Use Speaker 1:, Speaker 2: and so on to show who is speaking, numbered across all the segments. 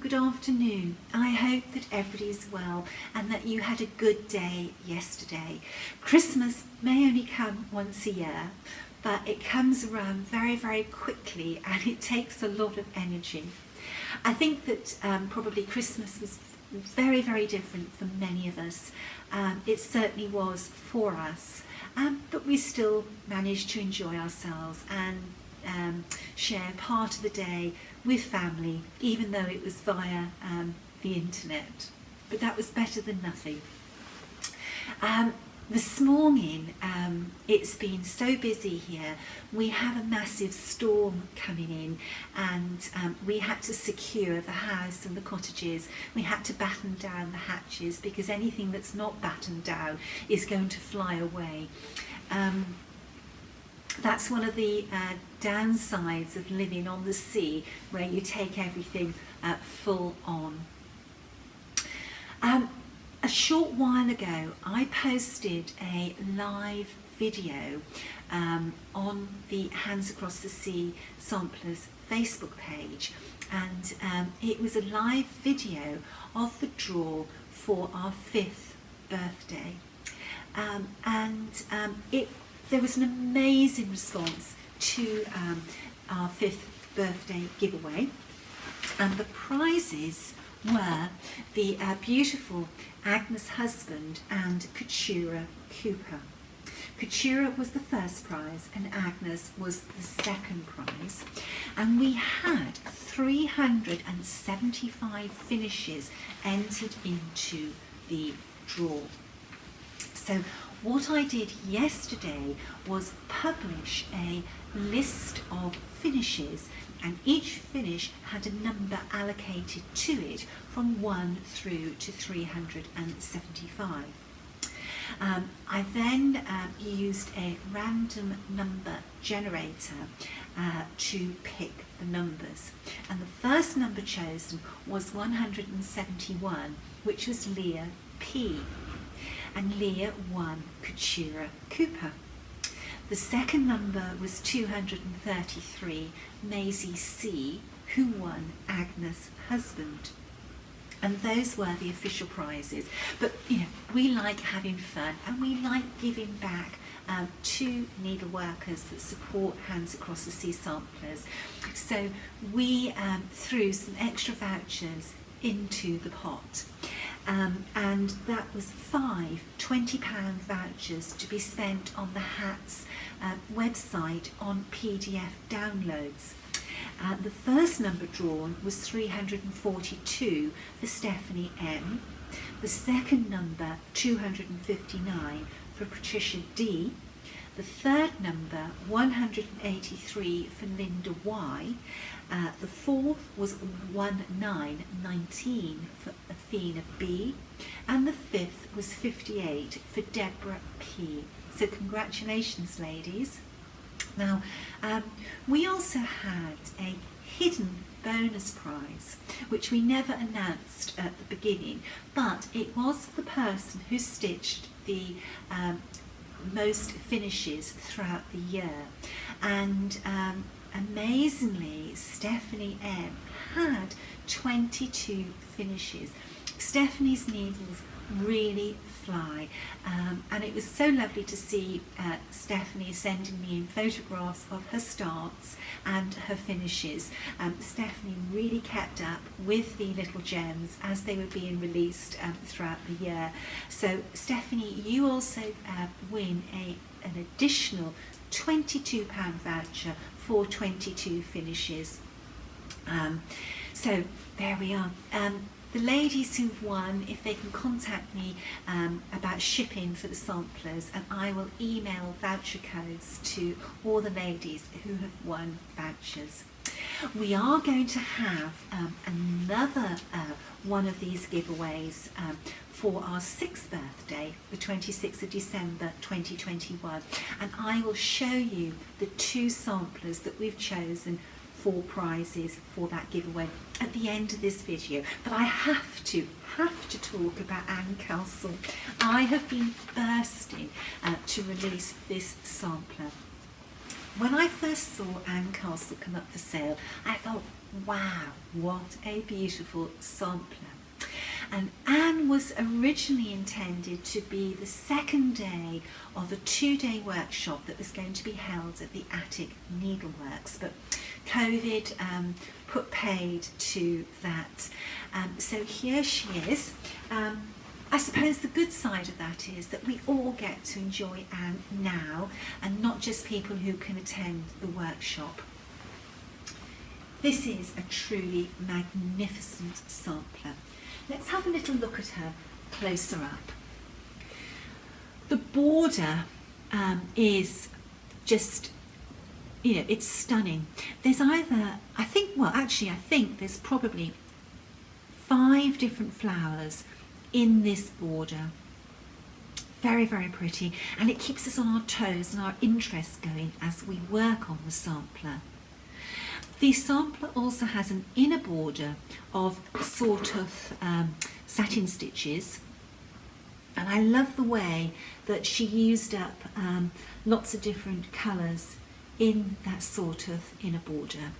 Speaker 1: good afternoon. I hope that everybody's well and that you had a good day yesterday. Christmas may only come once a year, but it comes around very, very quickly and it takes a lot of energy. I think that probably Christmas was very, very different for many of us. It certainly was for us, but we still managed to enjoy ourselves and share part of the day with family, even though it was via the internet. But that was better than nothing. This morning, it's been so busy here. We have a massive storm coming in, and we had to secure the house and the cottages. We had to batten down the hatches because anything that's not battened down is going to fly away. That's one of the downsides of living on the sea, where you take everything full on. A short while ago, I posted a live video on the Hands Across the Sea Samplers Facebook page, and it was a live video of the draw for our 5th birthday, there was an amazing response to our 5th birthday giveaway, and the prizes were the beautiful Agnes husband and Katura Cooper. Katura was the first prize and Agnes was the second prize, and we had 375 finishes entered into the draw. So what I did yesterday was publish a list of finishes, and each finish had a number allocated to it from 1 through to 375. I then used a random number generator to pick the numbers, and the first number chosen was 171, which was Leah P, and Leah won Katura Cooper. The second number was 233, Maisie C, who won Agnes husband. And those were the official prizes. But you know, we like having fun and we like giving back to needle workers that support Hands Across the Sea Samplers. So we threw some extra vouchers into the pot. And that was 5 £20 vouchers to be spent on the HATS website on PDF downloads. The first number drawn was 342 for Stephanie M. The second number, 259 for Patricia D. The third number, 183 for Linda Y. The fourth was 1919 for Athena B. And the fifth was 58 for Deborah P. So congratulations, ladies. Now, we also had a hidden bonus prize, which we never announced at the beginning, but it was the person who stitched the most finishes throughout the year, and amazingly Stephanie M had 22 finishes. Stephanie's needles really fly, and it was so lovely to see Stephanie sending me in photographs of her starts and her finishes. Stephanie really kept up with the little gems as they were being released throughout the year. So Stephanie, you also win an additional £22 voucher for 22 finishes. So there we are. The ladies who've won, if they can contact me about shipping for the samplers, and I will email voucher codes to all the ladies who have won vouchers. We are going to have another one of these giveaways for our 6th birthday, the 26th of December 2021, and I will show you the 2 samplers that we've chosen for prizes for that giveaway at the end of this video. But I have to talk about Anne Castle. I have been bursting to release this sampler. when I first saw Anne Castle come up for sale, I thought, wow, what a beautiful sampler. And Anne was originally intended to be the second day of a 2-day workshop that was going to be held at the Attic Needleworks, but COVID put paid to that. So here she is. I suppose the good side of that is that we all get to enjoy Anne now, and not just people who can attend the workshop. This is a truly magnificent sampler. Let's have a little look at her closer up. The border is just, it's stunning. There's either, I think there's probably 5 different flowers in this border. Very, very pretty, and it keeps us on our toes and our interest going as we work on the sampler. The sampler also has an inner border of sort of satin stitches, and I love the way that she used up lots of different colours in that sort of inner border.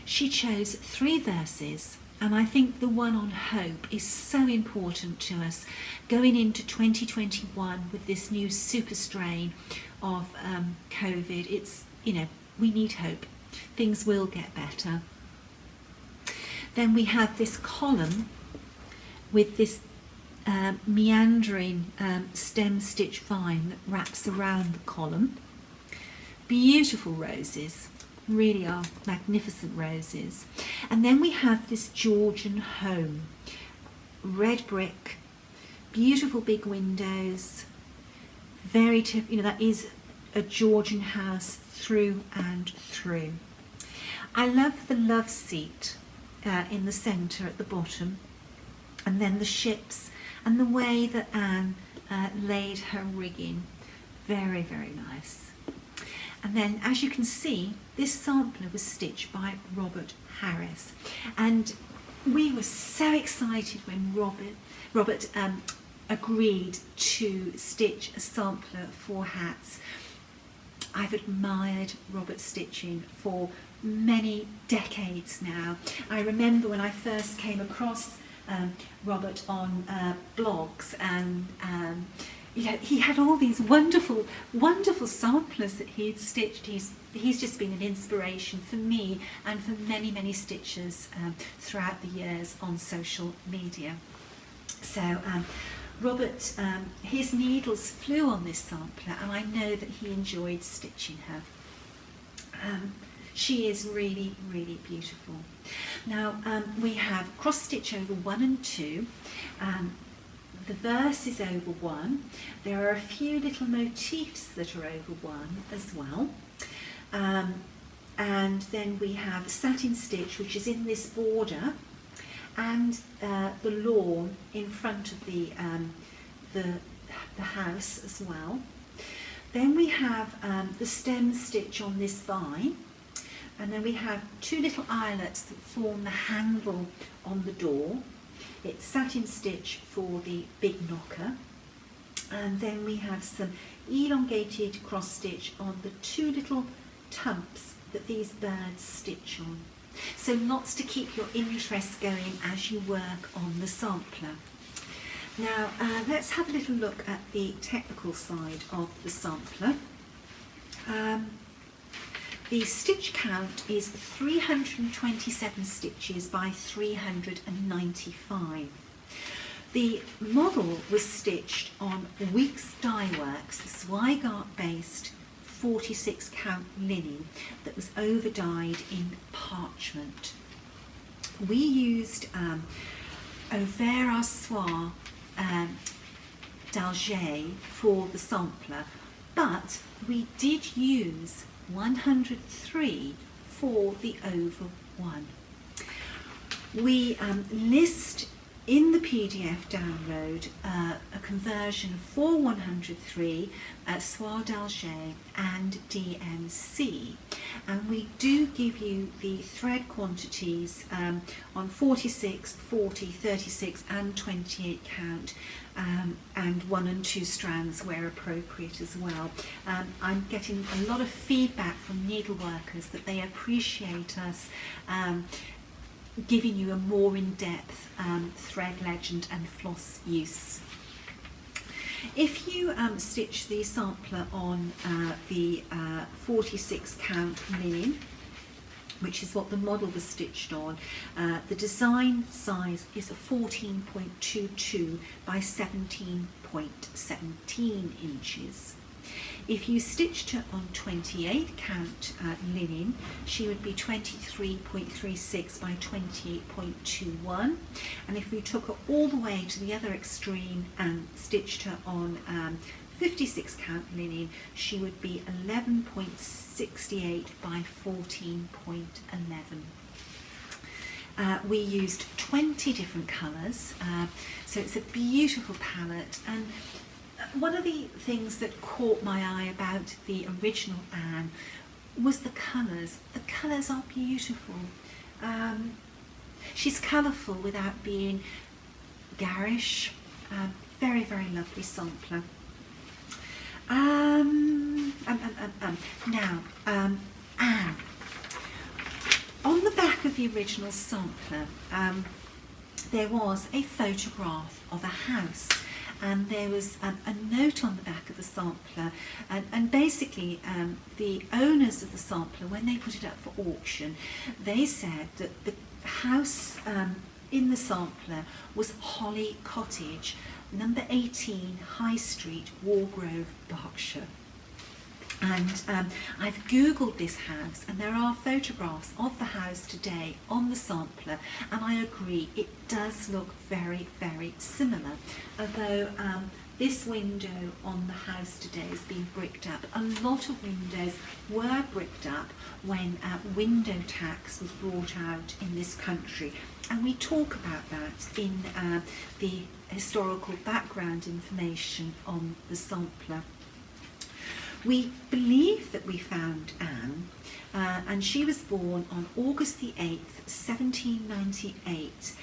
Speaker 1: She chose 3 verses, and I think the one on hope is so important to us going into 2021 with this new super strain of COVID. It's, we need hope. Things will get better. Then we have this column with this meandering stem stitch vine that wraps around the column. Beautiful roses. Really are magnificent roses. And then we have this Georgian home, red brick, beautiful big windows, very that is a Georgian house through and through. I love the love seat in the centre at the bottom, and then the ships and the way that Anne laid her rigging. Very, very nice. And then, as you can see, this sampler was stitched by Robert Harris, and we were so excited when Robert agreed to stitch a sampler for hats. I've admired Robert's stitching for many decades now. I remember when I first came across Robert on blogs, and he had all these wonderful, wonderful samplers that he had stitched. He's just been an inspiration for me and for many, many stitchers throughout the years on social media. So Robert, his needles flew on this sampler, and I know that he enjoyed stitching her. She is really, really beautiful. Now we have cross stitch over 1 and 2. The verse is over 1. There are a few little motifs that are over 1 as well. And then we have satin stitch, which is in this border, and the lawn in front of the house as well. Then we have the stem stitch on this vine, and then we have 2 little eyelets that form the handle on the door. It's satin stitch for the big knocker, and then we have some elongated cross stitch on the 2 little tumps that these birds stitch on. So lots to keep your interest going as you work on the sampler. Now let's have a little look at the technical side of the sampler. The stitch count is 327 stitches by 395. The model was stitched on Weeks Dye Works, Zweigart based 46 count linen that was over dyed in parchment. We used Auvert à Soie d'Alger for the sampler, but we did use 103 for the over 1. We list in the PDF download a conversion for 103, Soie d'Alger and DMC, and we do give you the thread quantities on 46, 40, 36 and 28 count, and 1 and 2 strands where appropriate as well. I'm getting a lot of feedback from needleworkers that they appreciate us giving you a more in-depth thread legend and floss use. If you stitch the sampler on the 46 count linen, which is what the model was stitched on, the design size is a 14.22 by 17.17 inches. If you stitched her on 28 count linen, she would be 23.36 by 28.21. And if we took her all the way to the other extreme and stitched her on 56 count linen, she would be 11.68 by 14.11. We used 20 different colours, so it's a beautiful palette. And one of the things that caught my eye about the original Anne was the colours. The colours are beautiful. She's colourful without being garish. Very, very lovely sampler. Now, Anne. On the back of the original sampler, there was a photograph of a house. And there was a note on the back of the sampler, and basically the owners of the sampler, when they put it up for auction, they said that the house in the sampler was Holly Cottage, number 18 High Street, Wargrove, Berkshire. And I've googled this house, and there are photographs of the house today on the sampler, and I agree it does look very, very similar, although this window on the house today has been bricked up. A lot of windows were bricked up when window tax was brought out in this country, and we talk about that in the historical background information on the sampler. We believe that we found Anne, and she was born on August the 8th, 1798,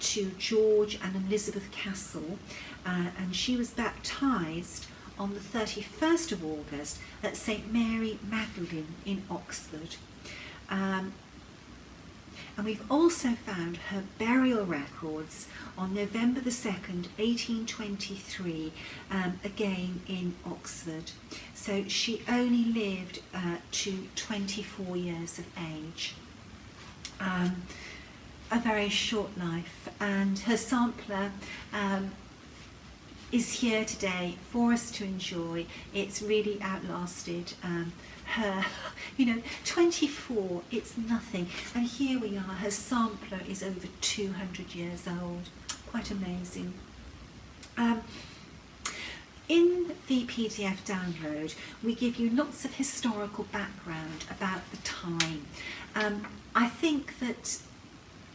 Speaker 1: to George and Elizabeth Castle, and she was baptised on the 31st of August at St Mary Magdalene in Oxford. And we've also found her burial records on November the 2nd, 1823, again in Oxford. So she only lived to 24 years of age. A very short life, and her sampler is here today for us to enjoy. It's really outlasted her, 24, it's nothing. And here we are, her sampler is over 200 years old. Quite amazing. In the PDF download, we give you lots of historical background about the time. I think that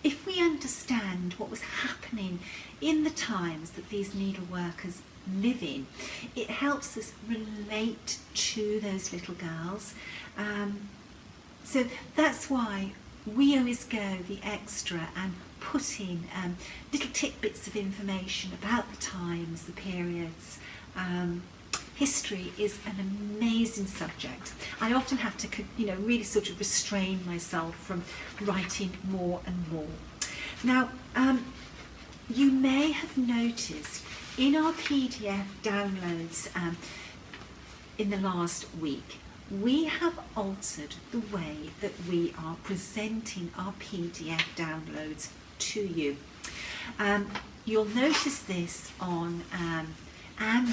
Speaker 1: if we understand what was happening in the times that these needleworkers live in, it helps us relate to those little girls. So that's why we always go the extra and put in little tidbits of information about the times, the periods. History is an amazing subject. I often have to, really sort of restrain myself from writing more and more. Now, you may have noticed in our PDF downloads in the last week, we have altered the way that we are presenting our PDF downloads to you. You'll notice this on Anne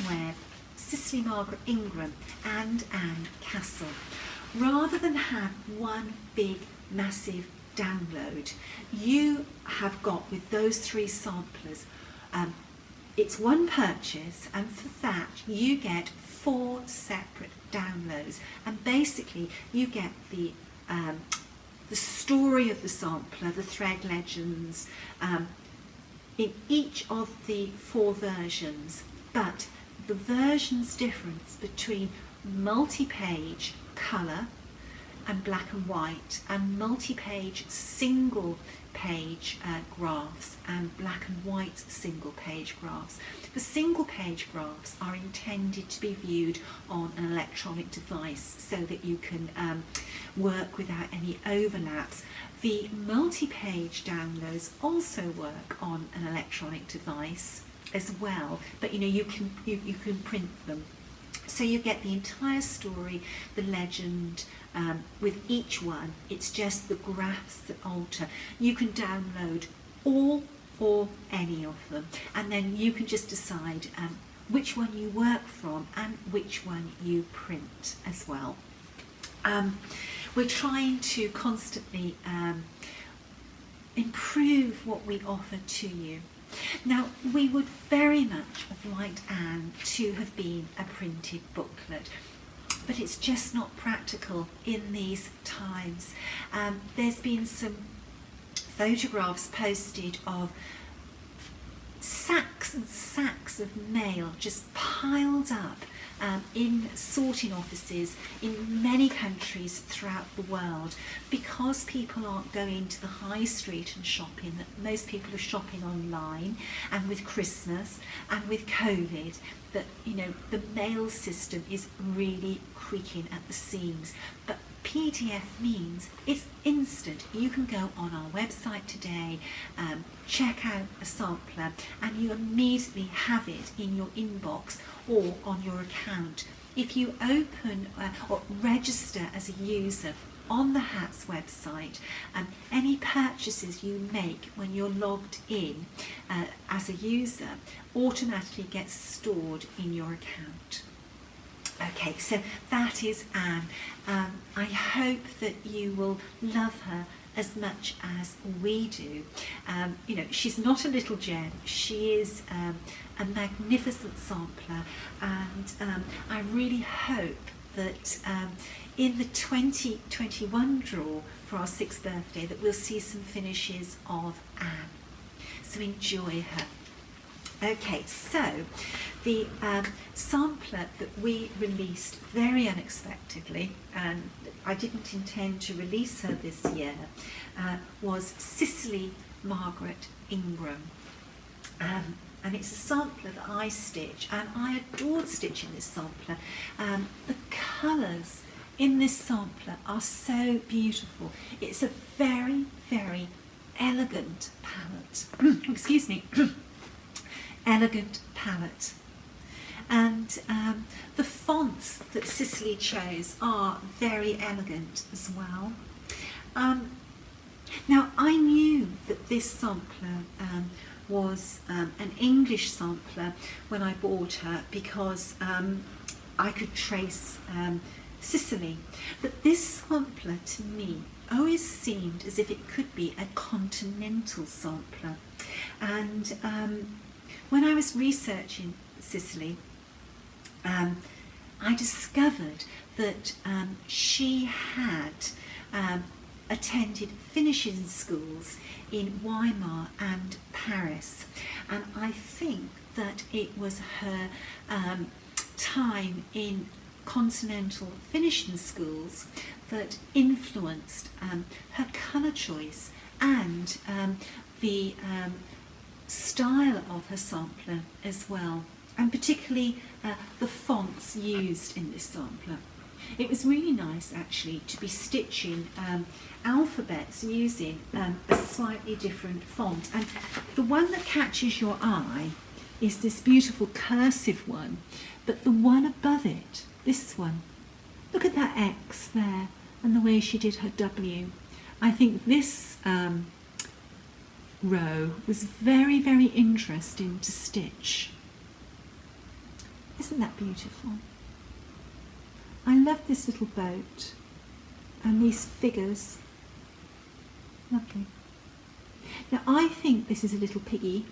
Speaker 1: Webb, Sicily, Margaret, Ingram and Anne Castle. Rather than have one big massive download, you have got with those three samplers, it's one purchase, and for that you get 4 separate downloads, and basically you get the story of the sampler, the thread legends, in each of the 4 versions, but the versions difference between multi-page colour and black and white, and multi-page single page graphs and black and white single page graphs. The single page graphs are intended to be viewed on an electronic device so that you can work without any overlaps. The multi-page downloads also work on an electronic device as well, but you can print them. So you get the entire story, the legend, with each one. It's just the graphs that alter. You can download all or any of them, and then you can just decide which one you work from and which one you print as well. We're trying to constantly improve what we offer to you. Now, we would very much have liked Anne to have been a printed booklet, but it's just not practical in these times. There's been some photographs posted of sacks and sacks of mail just piled up in sorting offices in many countries throughout the world, because people aren't going to the high street and shopping. That most people are shopping online, and with Christmas and with COVID, that the mail system is really creaking at the seams. But PDF means it's instant. You can go on our website today, check out a sampler, and you immediately have it in your inbox or on your account. If you open or register as a user on the HATS website, any purchases you make when you're logged in as a user automatically gets stored in your account. Okay, so that is Anne. I hope that you will love her as much as we do. She's not a little gem. She is a magnificent sampler, and I really hope that in the 2021 draw for our 6th birthday that we'll see some finishes of Anne. So enjoy her. Okay, so the sampler that we released very unexpectedly, and I didn't intend to release her this year, was Sicily, Margaret, Ingram. And it's a sampler that I stitch, and I adored stitching this sampler. The colours in this sampler are so beautiful. It's a very, very elegant palette. Excuse me. Elegant palette, and the fonts that Sicily chose are very elegant as well. Now, I knew that this sampler was an English sampler when I bought her, because I could trace Sicily, but this sampler to me always seemed as if it could be a continental sampler. And when I was researching Sicily, I discovered that she had attended finishing schools in Weimar and Paris, and I think that it was her time in continental finishing schools that influenced her colour choice and the style of her sampler as well, and particularly the fonts used in this sampler. It was really nice actually to be stitching alphabets using a slightly different font, and the one that catches your eye is this beautiful cursive one, but the one above it, this one, look at that X there and the way she did her W. I think this row was very, very interesting to stitch. Isn't that beautiful? I love this little boat and these figures. Lovely. Now, I think this is a little piggy,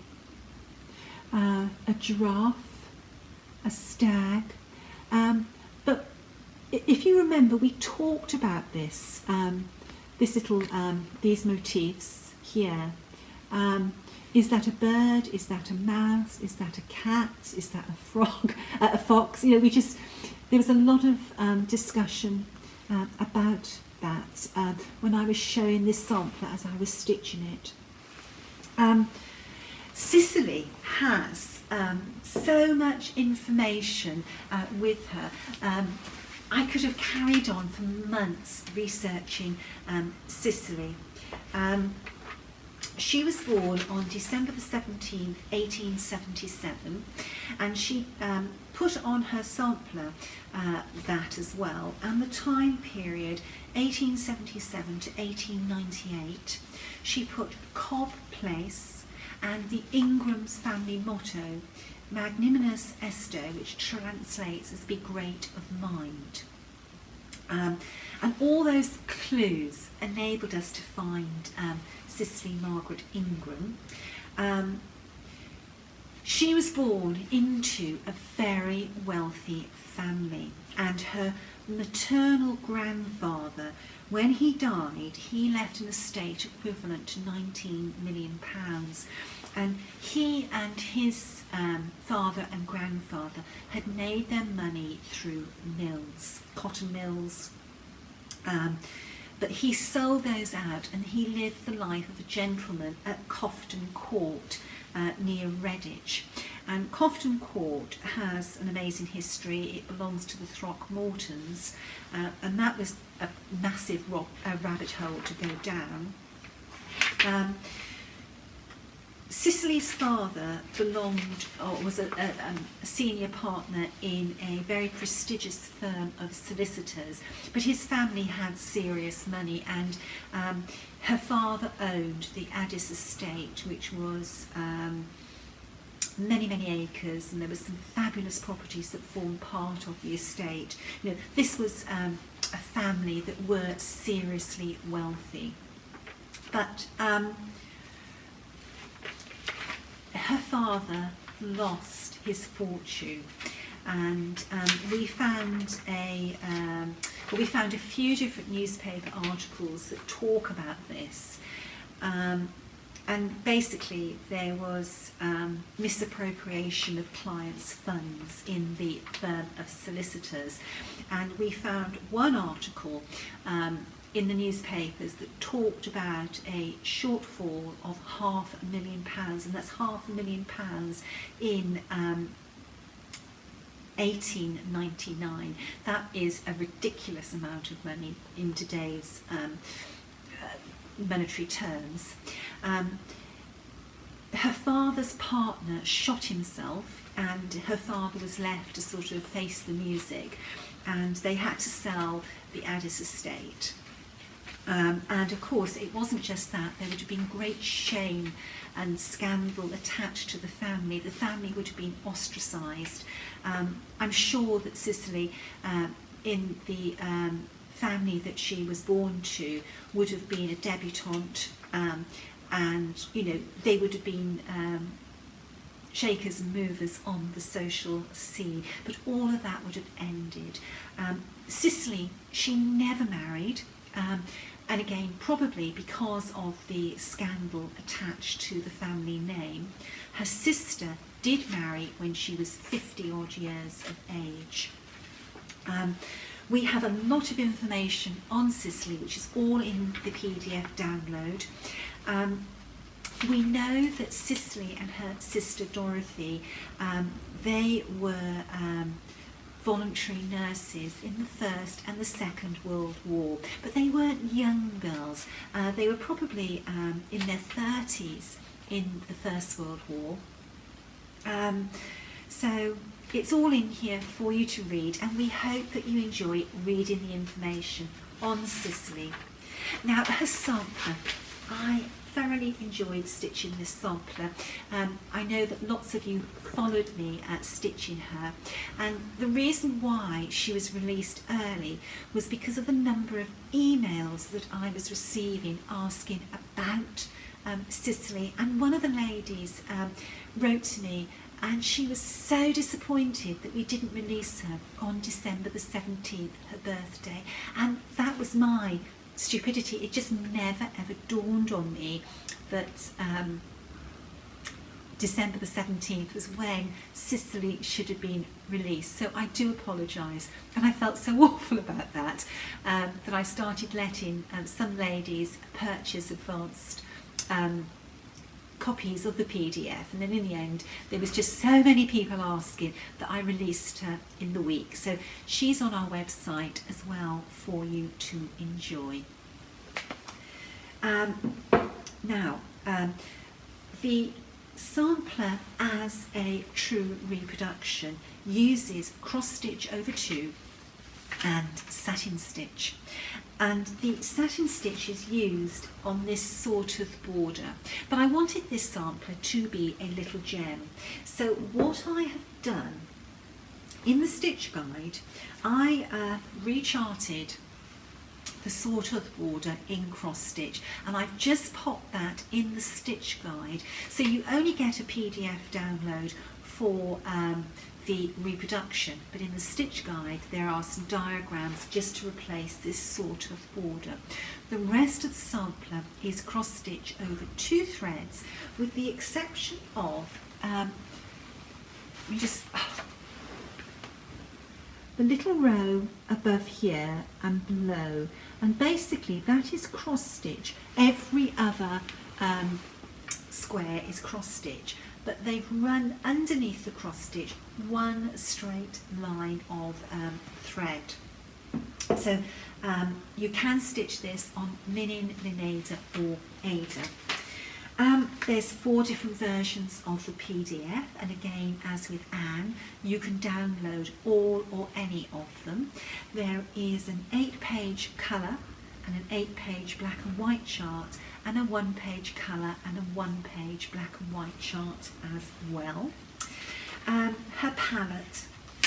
Speaker 1: a giraffe, a stag, but if you remember, we talked about this, these motifs here
Speaker 2: Is that a bird? Is that a mouse? Is that a cat? Is that a frog? A fox? You know, there was a lot of discussion about that when I was showing this sampler as I was stitching it. Sicily has so much information with her. I could have carried on for months researching Sicily. She was born on December the 17th, 1877, and she put on her sampler that as well, and the time period 1877 to 1898. She put Cobb Place and the Ingram's family motto, Magnanimous Esto, which translates as be great of mind. And all those clues enabled us to find Cicely Margaret Ingram. She was born into a very wealthy family, and her maternal grandfather, when he died, he left an estate equivalent to £19 million. And he and his father and grandfather had made their money through mills, cotton mills. But he sold those out, and he lived the life of a gentleman at Cofton Court near Redditch. And Cofton Court has an amazing history. It belongs to the Throckmortons, and that was a massive rabbit hole to go down. Cicely's father was a senior partner in a very prestigious firm of solicitors, but his family had serious money, and her father owned the Addis estate, which was many, many acres, and there were some fabulous properties that formed part of the estate. You know, this was a family that were seriously wealthy, but her father lost his fortune, and we found a few different newspaper articles that talk about this, and basically there was misappropriation of clients' funds in the firm of solicitors, and we found one article in the newspapers that talked about a shortfall of £500,000, and that's £500,000 in 1899. That is a ridiculous amount of money in today's monetary terms. Her father's partner shot himself, and her father was left to sort of face the music, and they had to sell the Addis estate. And of course, it wasn't just that. There would have been great shame and scandal attached to the family. The family would have been ostracised. I'm sure that Cicely, in the family that she was born to, would have been a debutante, and you know, they would have been shakers and movers on the social scene. But all of that would have ended. Cicely, she never married. And again, probably because of the scandal attached to the family name. Her sister did marry when she was 50 odd years of age. We have a lot of information on Cicely, which is all in the PDF download. We know that Cicely and her sister Dorothy, they were voluntary nurses in the First and the Second World War, but they weren't young girls. They were probably in their 30s in the First World War. So it's all in here for you to read, and we hope that you enjoy reading the information on Cicely. Now, her sampler, I thoroughly enjoyed stitching this sampler. I know that lots of you followed me at stitching her, and the reason why she was released early was because of the number of emails that I was receiving asking about Cicely, and one of the ladies wrote to me, and she was so disappointed that we didn't release her on December the 17th, her birthday, and that was my stupidity. It just never ever dawned on me that December the 17th was when Sicily should have been released. So I do apologise, and I felt so awful about that, that I started letting some ladies purchase advanced copies of the PDF, and then in the end there was just so many people asking that I released her in the week. So she's on our website as well for you to enjoy. Now, the sampler as a true reproduction uses cross stitch over 2 and satin stitch, and the satin stitch is used on this sort of border, but I wanted this sampler to be a little gem. So what I have done in the stitch guide, I recharted the sawtooth border in cross stitch, and I've just popped that in the stitch guide, so you only get a PDF download for the reproduction, but in the stitch guide there are some diagrams just to replace this sawtooth border. The rest of the sampler is cross stitch over 2 threads, with the exception of the little row above here and below, and basically that is cross stitch. Every other square is cross stitch, but they've run underneath the cross stitch one straight line of thread. So you can stitch this on linen, lineda or Aida. There's 4 different versions of the PDF, and again, as with Anne, you can download all or any of them. There is an 8-page colour and an 8-page black and white chart, and a 1-page colour and a 1-page black and white chart as well. Her palette,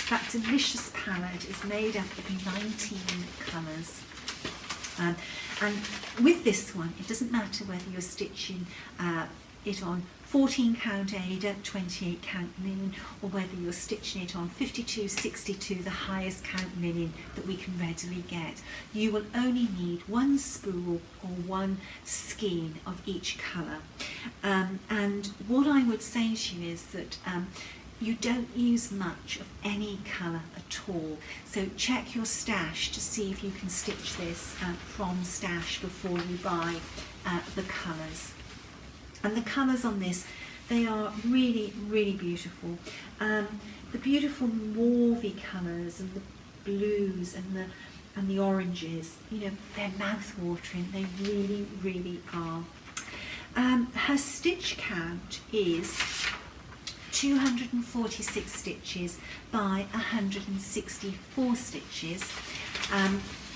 Speaker 2: that delicious palette, is made up of 19 colours. And with this one, it doesn't matter whether you're stitching it on 14 count Aida, 28 count linen, or whether you're stitching it on 52, 62, the highest count linen that we can readily get. You will only need 1 spool or 1 skein of each colour. And what I would say to you is that you don't use much of any colour at all, so check your stash to see if you can stitch this from stash before you buy the colours. And the colours on this, they are really, really beautiful. The beautiful mauvey colours and the blues and the oranges, you know, they're mouth-watering, they really, really are. Her stitch count is 246 stitches by 164 stitches.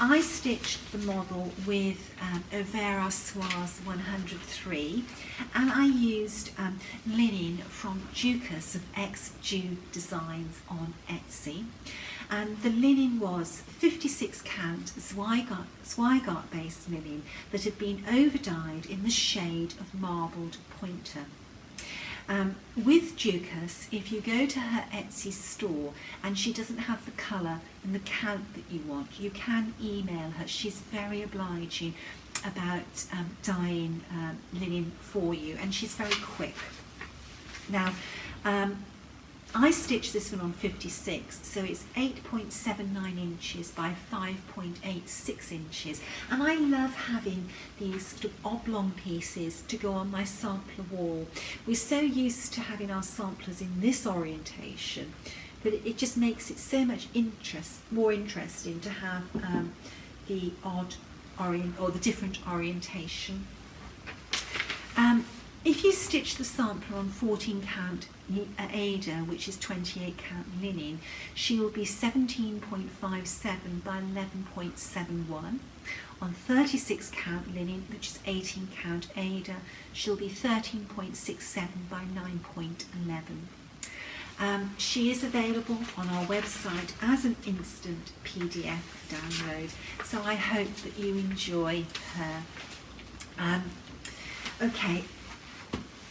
Speaker 2: I stitched the model with Overa Soise 103, and I used linen from Ducas of Ex-Jew Designs on Etsy. And the linen was 56 count Zweigart based linen that had been overdyed in the shade of marbled pointer. With Ducas, if you go to her Etsy store and she doesn't have the colour and the count that you want, you can email her. She's very obliging about dyeing linen for you, and she's very quick. Now, I stitched this one on 56, so it's 8.79 inches by 5.86 inches, and I love having these sort of oblong pieces to go on my sampler wall. We're so used to having our samplers in this orientation, but it just makes it so much more interesting to have the odd or the different orientation. If you stitch the sampler on 14 count Aida, which is 28 count linen, she will be 17.57 by 11.71. On 36 count linen, which is 18 count Aida, she'll be 13.67 by 9.11. She is available on our website as an instant PDF download, so I hope that you enjoy her. Okay.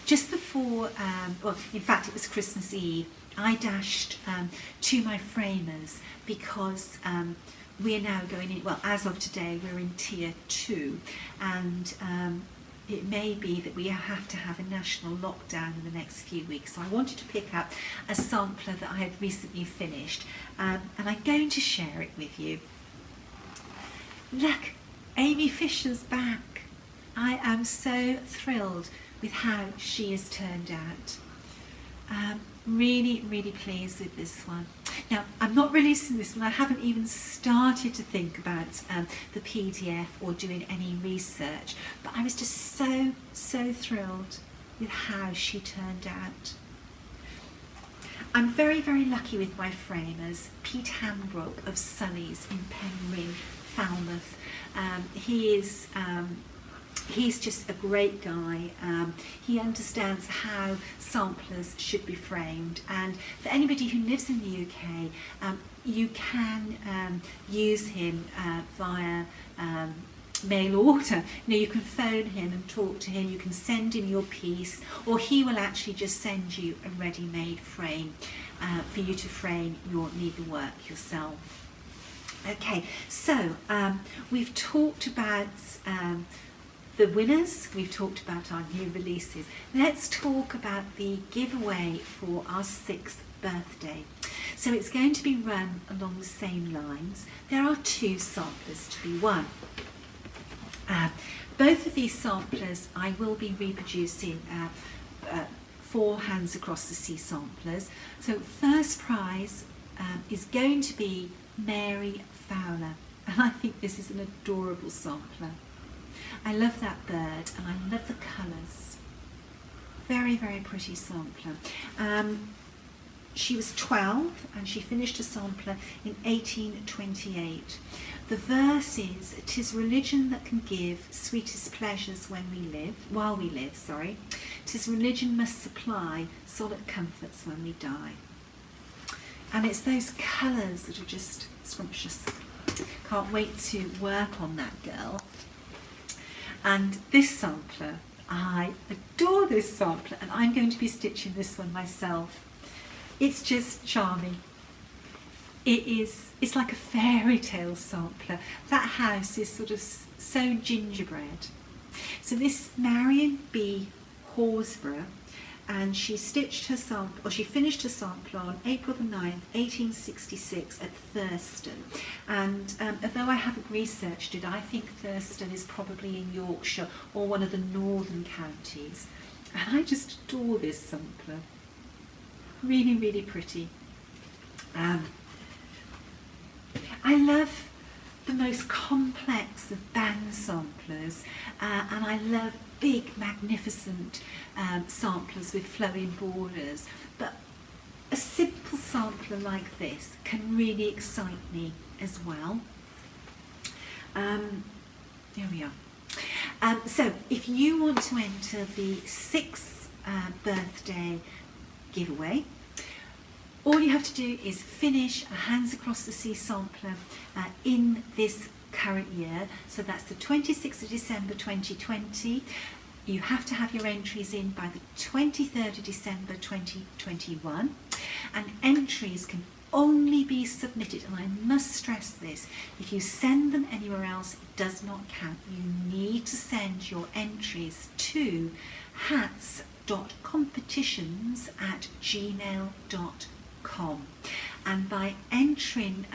Speaker 2: Just before, well, in fact it was Christmas Eve, I dashed to my framers because we are now going in, well, as of today we're in tier 2, and it may be that we have to have a national lockdown in the next few weeks. So I wanted to pick up a sampler that I had recently finished, and I'm going to share it with you. Look, Amy Fisher's back. I am so thrilled with how she has turned out. Really, really pleased with this one. Now, I'm not releasing this one. I haven't even started to think about the PDF or doing any research, but I was just so thrilled with how she turned out. I'm very, very lucky with my framers. Pete Hambrook of Sully's in Penryn, Falmouth. He's just a great guy. He understands how samplers should be framed, and for anybody who lives in the UK, you can use him via mail order. You know, you can phone him and talk to him, you can send him your piece, or he will actually just send you a ready-made frame for you to frame your needlework yourself. Okay, so we've talked about the winners, we've talked about our new releases. Let's talk about the giveaway for our 6th birthday. So it's going to be run along the same lines. There are 2 samplers to be won. Both of these samplers I will be reproducing 4 Hands Across the Sea samplers. So first prize is going to be Mary Fowler, and I think this is an adorable sampler. I love that bird and I love the colours. Very, very pretty sampler. She was 12 and she finished a sampler in 1828. The verse is, "'Tis religion that can give sweetest pleasures while we live, 'Tis religion must supply solid comforts when we die." And it's those colours that are just scrumptious. Can't wait to work on that girl. And this sampler, I adore this sampler, and I'm going to be stitching this one myself. It's just charming. It's like a fairy tale sampler. That house is sort of so gingerbread. So this is Marion B. Horsburgh, and she stitched her sample, or she finished her sampler on April the 9th, 1866 at Thurston. And although I haven't researched it, I think Thurston is probably in Yorkshire or one of the northern counties. And I just adore this sampler. Really, really pretty. I love the most complex of band samplers, and I love big, magnificent samplers with flowing borders, but a simple sampler like this can really excite me as well. There we are. So if you want to enter the 6th birthday giveaway, all you have to do is finish a Hands Across the Sea sampler in this current year. So that's the 26th of December 2020. You have to have your entries in by the 23rd of December 2021. And entries can only be submitted, and I must stress this, if you send them anywhere else, it does not count. You need to send your entries to hats.competitions@gmail.com. And by entering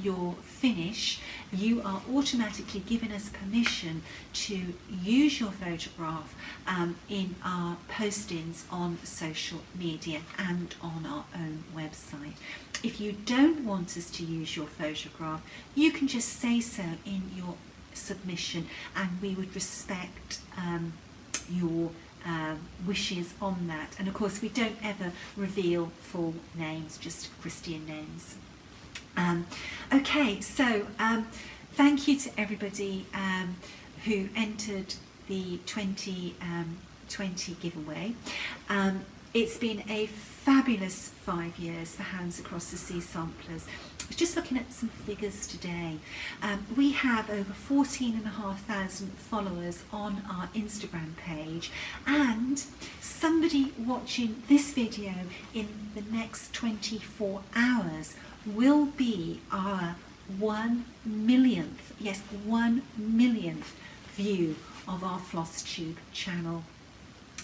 Speaker 2: your finish, you are automatically giving us permission to use your photograph in our postings on social media and on our own website. If you don't want us to use your photograph, you can just say so in your submission, and we would respect your wishes on that. And of course we don't ever reveal full names, just Christian names. Okay, so thank you to everybody who entered the 2020 giveaway. It's been a fabulous 5 years for Hands Across the Sea samplers. I was just looking at some figures today. We have over 14,500 followers on our Instagram page, and somebody watching this video in the next 24 hours will be our 1 millionth, yes, 1 millionth view of our Flosstube channel.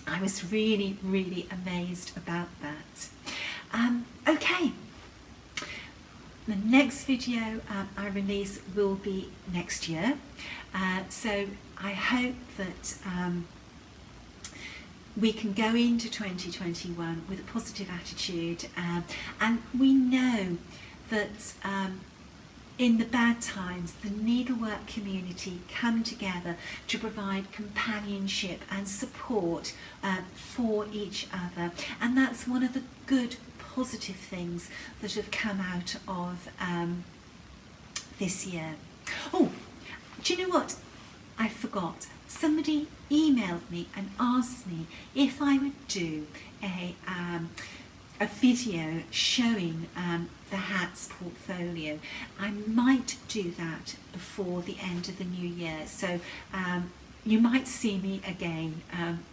Speaker 2: I was really, really amazed about that. Okay, the next video I release will be next year. So I hope that we can go into 2021 with a positive attitude, and we know that in the bad times the needlework community come together to provide companionship and support for each other, and that's one of the good positive things that have come out of this year. Oh, do you know what? I forgot. Somebody emailed me and asked me if I would do a video showing the hats portfolio. I might do that before the end of the new year, so you might see me again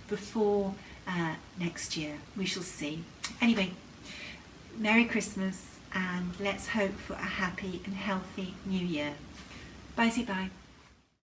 Speaker 2: before next year. We shall see. Anyway, Merry Christmas, and let's hope for a happy and healthy new year. Bye-bye.